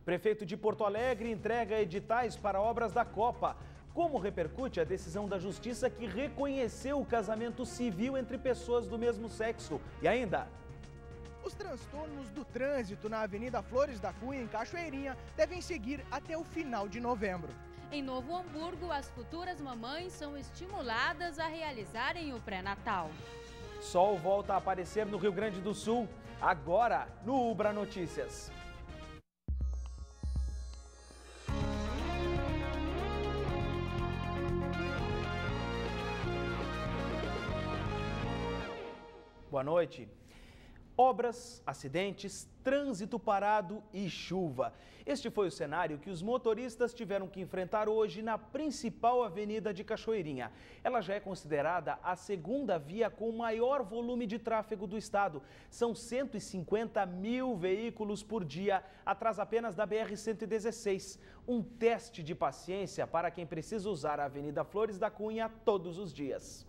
Prefeito de Porto Alegre entrega editais para obras da Copa. Como repercute a decisão da Justiça que reconheceu o casamento civil entre pessoas do mesmo sexo? E ainda... Os transtornos do trânsito na Avenida Flores da Cunha, em Cachoeirinha, devem seguir até o final de novembro. Em Novo Hamburgo, as futuras mamães são estimuladas a realizarem o pré-natal. Sol volta a aparecer no Rio Grande do Sul, agora no Ubra Notícias. Boa noite. Obras, acidentes, trânsito parado e chuva. Este foi o cenário que os motoristas tiveram que enfrentar hoje na principal avenida de Cachoeirinha. Ela já é considerada a segunda via com maior volume de tráfego do estado. São 150 mil veículos por dia, atrás apenas da BR-116. Um teste de paciência para quem precisa usar a Avenida Flores da Cunha todos os dias.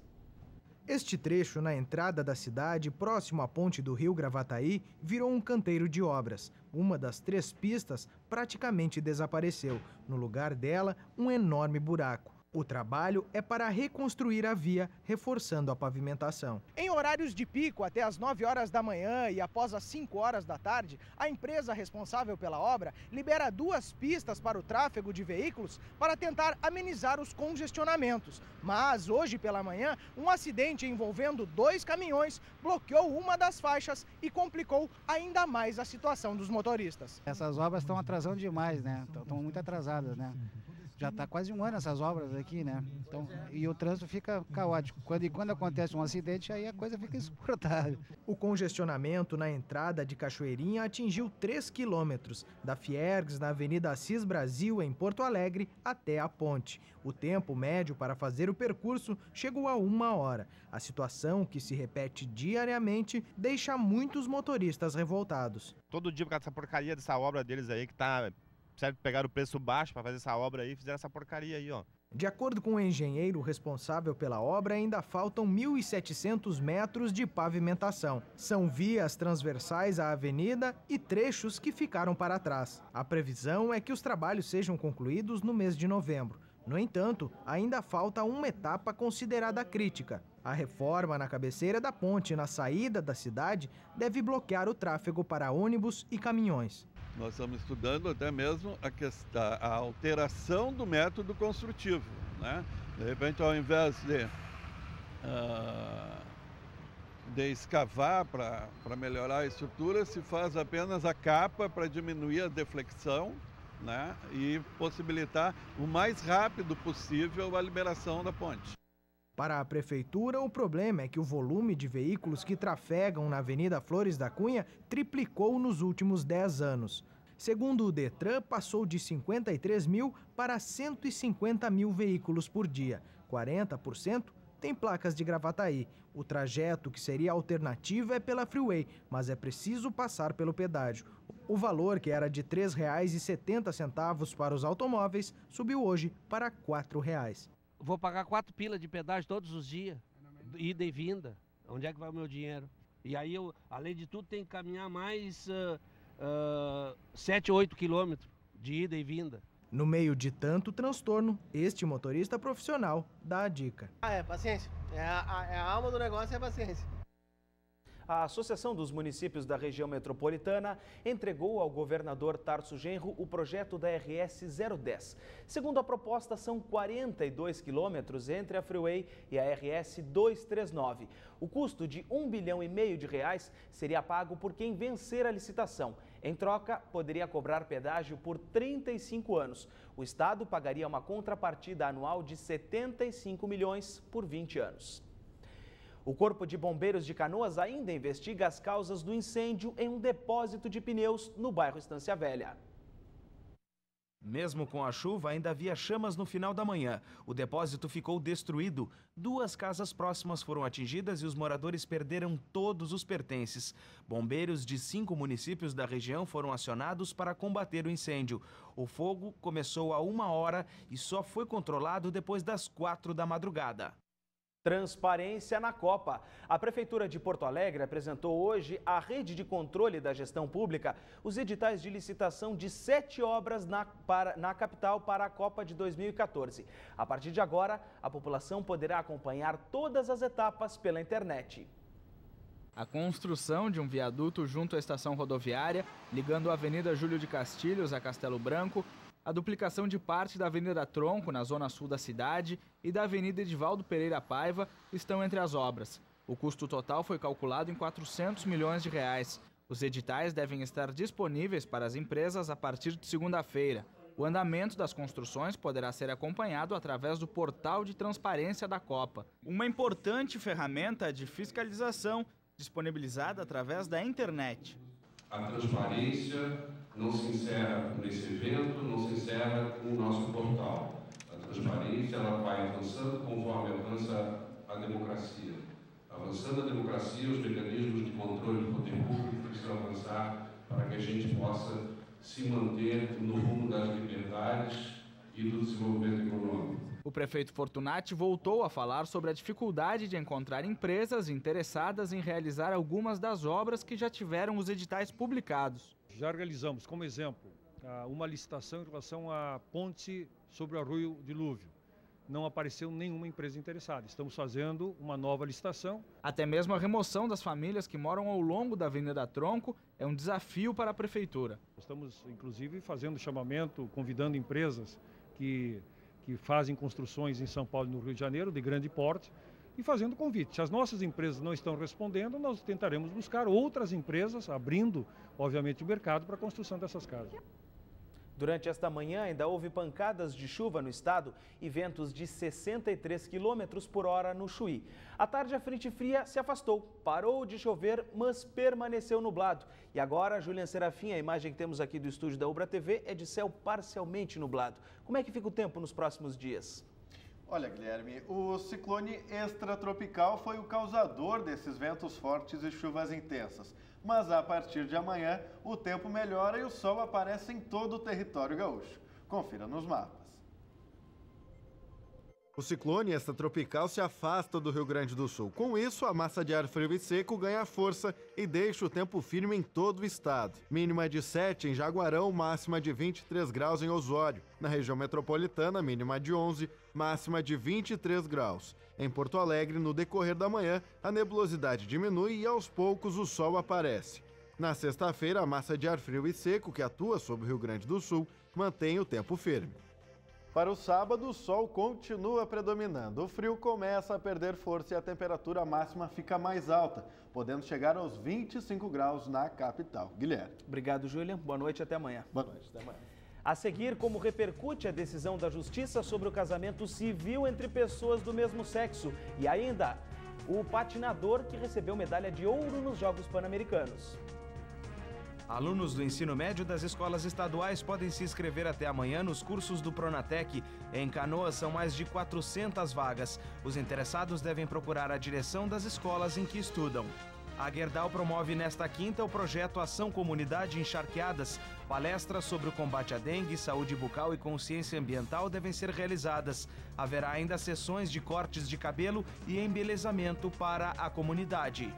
Este trecho na entrada da cidade, próximo à ponte do Rio Gravataí, virou um canteiro de obras. Uma das 3 pistas praticamente desapareceu. No lugar dela, um enorme buraco. O trabalho é para reconstruir a via, reforçando a pavimentação. Em horários de pico, até às 9 horas da manhã e após as 5 horas da tarde, a empresa responsável pela obra libera 2 pistas para o tráfego de veículos para tentar amenizar os congestionamentos. Mas hoje pela manhã, um acidente envolvendo 2 caminhões bloqueou uma das faixas e complicou ainda mais a situação dos motoristas. Essas obras estão atrasando demais, né? Estão muito atrasadas, né? Já está quase um ano essas obras aqui, né? Então, e o trânsito fica caótico. Quando acontece um acidente, aí a coisa fica insuportável. O congestionamento na entrada de Cachoeirinha atingiu 3 quilômetros, da Fiergs, na Avenida Assis Brasil, em Porto Alegre, até a ponte. O tempo médio para fazer o percurso chegou a 1 hora. A situação, que se repete diariamente, deixa muitos motoristas revoltados. Todo dia por causa dessa porcaria dessa obra deles aí, que tá... Certo, pegaram o preço baixo para fazer essa obra aí e fizeram essa porcaria aí, ó. De acordo com o engenheiro responsável pela obra, ainda faltam 1.700 metros de pavimentação. São vias transversais à avenida e trechos que ficaram para trás. A previsão é que os trabalhos sejam concluídos no mês de novembro. No entanto, ainda falta uma etapa considerada crítica. A reforma na cabeceira da ponte na saída da cidade deve bloquear o tráfego para ônibus e caminhões. Nós estamos estudando até mesmo a alteração do método construtivo, né? De repente, ao invés de escavar para melhorar a estrutura, se faz apenas a capa para diminuir a deflexão, né? E possibilitar o mais rápido possível a liberação da ponte. Para a prefeitura, o problema é que o volume de veículos que trafegam na Avenida Flores da Cunha triplicou nos últimos 10 anos. Segundo o Detran, passou de 53 mil para 150 mil veículos por dia. 40% tem placas de Gravataí. O trajeto que seria alternativa é pela Freeway, mas é preciso passar pelo pedágio. O valor, que era de R$ 3,70 para os automóveis, subiu hoje para R$ 4,00. Vou pagar 4 pilas de pedágio todos os dias, ida e vinda. Onde é que vai o meu dinheiro? E aí, eu, além de tudo, tenho que caminhar mais 7 ou 8 quilômetros de ida e vinda. No meio de tanto transtorno, este motorista profissional dá a dica. Paciência. A alma do negócio é paciência. A Associação dos Municípios da Região Metropolitana entregou ao governador Tarso Genro o projeto da RS 010. Segundo a proposta, são 42 quilômetros entre a Freeway e a RS 239. O custo de R$ 1,5 bilhão seria pago por quem vencer a licitação. Em troca, poderia cobrar pedágio por 35 anos. O Estado pagaria uma contrapartida anual de 75 milhões por 20 anos. O Corpo de Bombeiros de Canoas ainda investiga as causas do incêndio em um depósito de pneus no bairro Estância Velha. Mesmo com a chuva, ainda havia chamas no final da manhã. O depósito ficou destruído. 2 casas próximas foram atingidas e os moradores perderam todos os pertences. Bombeiros de 5 municípios da região foram acionados para combater o incêndio. O fogo começou a 1 hora e só foi controlado depois das 4 da madrugada. Transparência na Copa. A Prefeitura de Porto Alegre apresentou hoje à Rede de Controle da Gestão Pública os editais de licitação de 7 obras na capital para a Copa de 2014. A partir de agora, a população poderá acompanhar todas as etapas pela internet. A construção de um viaduto junto à estação rodoviária, ligando a Avenida Júlio de Castilhos a Castelo Branco, a duplicação de parte da Avenida Tronco, na zona sul da cidade, e da Avenida Edivaldo Pereira Paiva estão entre as obras. O custo total foi calculado em R$400 milhões. Os editais devem estar disponíveis para as empresas a partir de segunda-feira. O andamento das construções poderá ser acompanhado através do portal de transparência da Copa, uma importante ferramenta de fiscalização disponibilizada através da internet. A transparência não se encerra nesse evento, não se encerra no nosso portal. A transparência ela vai avançando conforme avança a democracia. Avançando a democracia, os mecanismos de controle do poder público precisam avançar para que a gente possa se manter no rumo das liberdades e do desenvolvimento econômico. O prefeito Fortunati voltou a falar sobre a dificuldade de encontrar empresas interessadas em realizar algumas das obras que já tiveram os editais publicados. Já realizamos, como exemplo, uma licitação em relação à ponte sobre o Arroio Dilúvio. Não apareceu nenhuma empresa interessada. Estamos fazendo uma nova licitação. Até mesmo a remoção das famílias que moram ao longo da Avenida Tronco é um desafio para a prefeitura. Estamos, inclusive, fazendo chamamento, convidando empresas que fazem construções em São Paulo e no Rio de Janeiro, de grande porte, e fazendo convite. Se as nossas empresas não estão respondendo, nós tentaremos buscar outras empresas, abrindo, obviamente, o mercado para a construção dessas casas. Durante esta manhã, ainda houve pancadas de chuva no estado e ventos de 63 km por hora no Chuí. À tarde, a frente fria se afastou, parou de chover, mas permaneceu nublado. E agora, Julian Serafim, a imagem que temos aqui do estúdio da Ubra TV é de céu parcialmente nublado. Como é que fica o tempo nos próximos dias? Olha, Guilherme, o ciclone extratropical foi o causador desses ventos fortes e chuvas intensas. Mas a partir de amanhã, o tempo melhora e o sol aparece em todo o território gaúcho. Confira nos mapas. O ciclone extratropical se afasta do Rio Grande do Sul. Com isso, a massa de ar frio e seco ganha força e deixa o tempo firme em todo o estado. Mínima de 7 em Jaguarão, máxima de 23 graus em Osório. Na região metropolitana, mínima de 11, máxima de 23 graus. Em Porto Alegre, no decorrer da manhã, a nebulosidade diminui e aos poucos o sol aparece. Na sexta-feira, a massa de ar frio e seco que atua sobre o Rio Grande do Sul mantém o tempo firme. Para o sábado, o sol continua predominando. O frio começa a perder força e a temperatura máxima fica mais alta, podendo chegar aos 25 graus na capital. Guilherme. Obrigado, Julian. Boa noite e até amanhã. Boa noite, até amanhã. A seguir, como repercute a decisão da Justiça sobre o casamento civil entre pessoas do mesmo sexo. E ainda, o patinador que recebeu medalha de ouro nos Jogos Pan-Americanos. Alunos do ensino médio das escolas estaduais podem se inscrever até amanhã nos cursos do Pronatec. Em Canoas são mais de 400 vagas. Os interessados devem procurar a direção das escolas em que estudam. A Gerdau promove nesta quinta o projeto Ação Comunidade Encharqueadas. Palestras sobre o combate à dengue, saúde bucal e consciência ambiental devem ser realizadas. Haverá ainda sessões de cortes de cabelo e embelezamento para a comunidade.